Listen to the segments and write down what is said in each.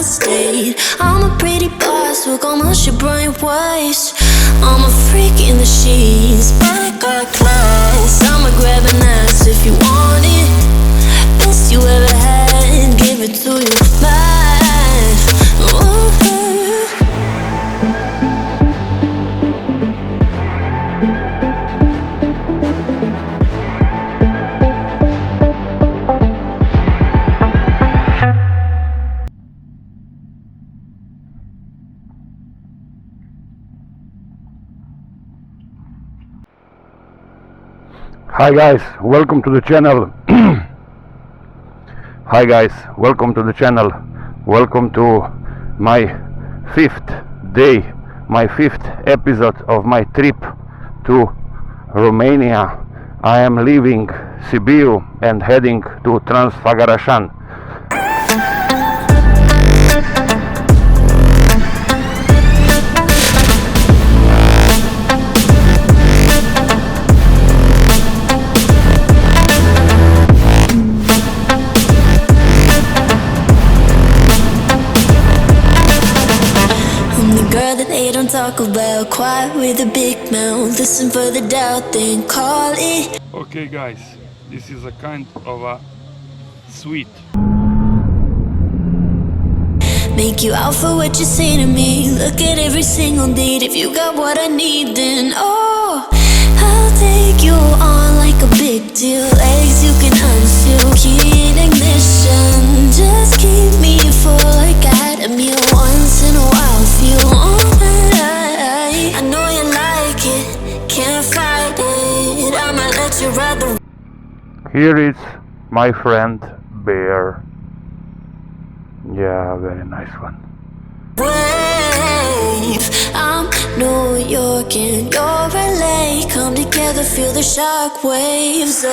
state. I'm a pretty boss with almost your brain waste. I'm a freak in the sheets, but I got class. I'ma grab an ass if you want it. Best you ever had, give it to you back. Ooh. Hi guys, welcome to the channel. Hi guys, welcome to the channel. Welcome to my fifth day, my fifth episode of my trip to Romania. I am leaving Sibiu and heading to Transfăgărășan. Talk about quiet with a big mouth. Listen for the doubt, then call it. Okay guys, this is a kind of a sweet. Make you out for what you say to me. Look at every single date. If you got what I need, then oh, I'll take you on like a big deal. Legs you can unseal, key in ignition. Just keep me full like at a meal. Once in a while, feel alright. I know you like it, can't fight it. I'ma let you ride the. Here is my friend Bear. Yeah, very nice one. Wave. I'm New York and you're LA. Come together, feel the shock waves.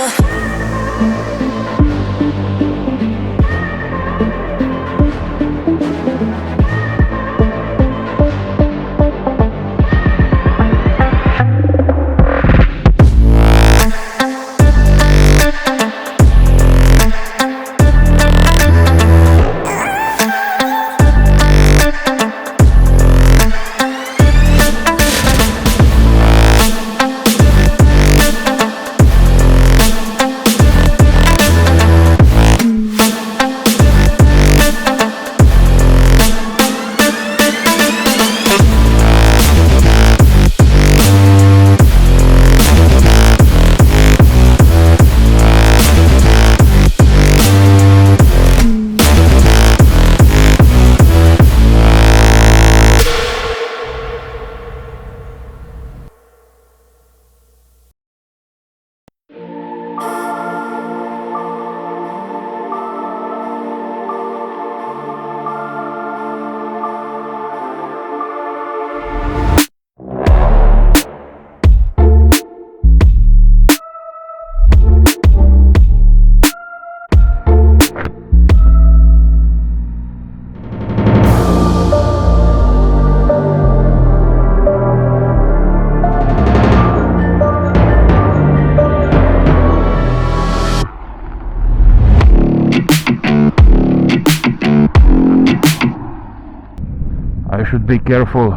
I should be careful.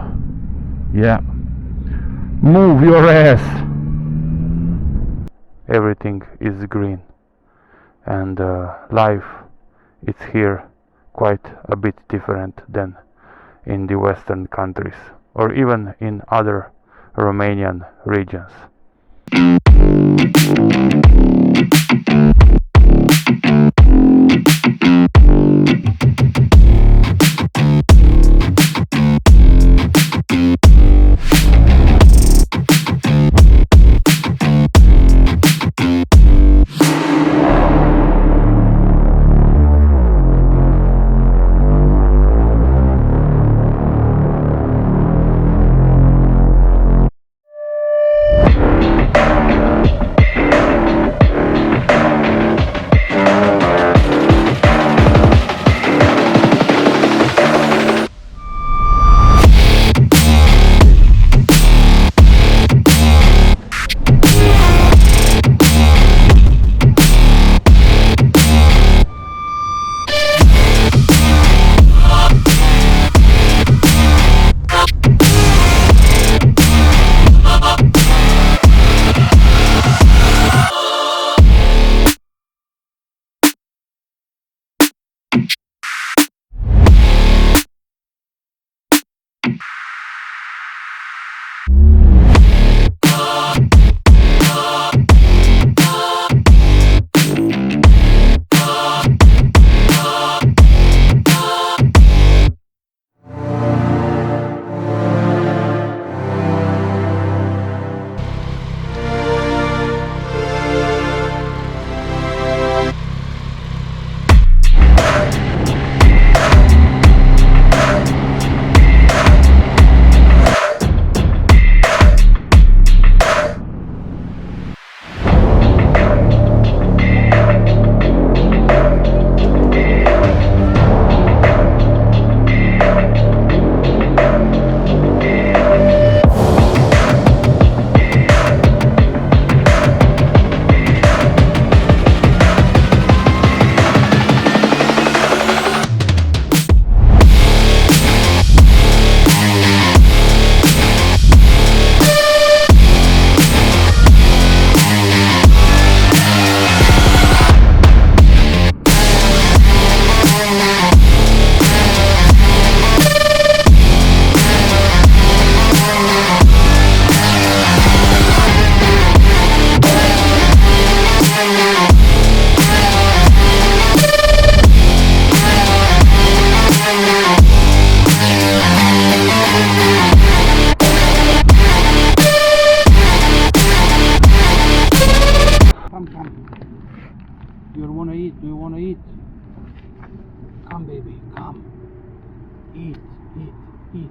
Yeah. Move your ass. Everything is green. And life is here quite a bit different than in the western countries or even in other Romanian regions. Come, baby, come. Eat, eat, eat.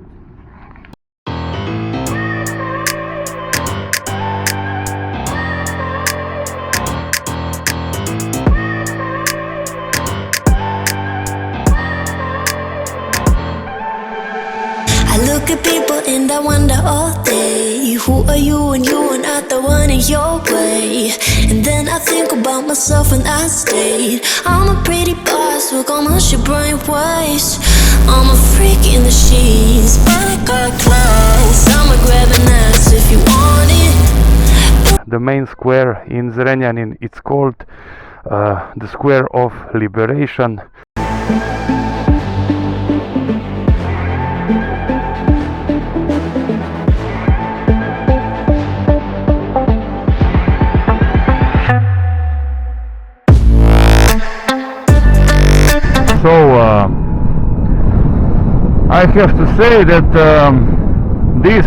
I look at people and I wonder all day, who are you and you are not the one in your way. And then I think about myself and I state, I'm a pretty boss, work on my shit brain waste. I'm a freak in the sheets, but I got class. I'ma grab an ass if you want it. The main square in Zrenjanin, it's called the Square of Liberation. So I have to say that this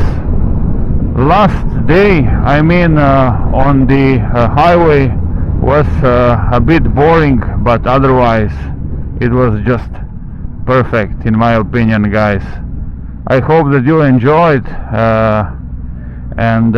last day, I mean on the highway, was a bit boring, but otherwise it was just perfect in my opinion, guys. I hope that you enjoyed and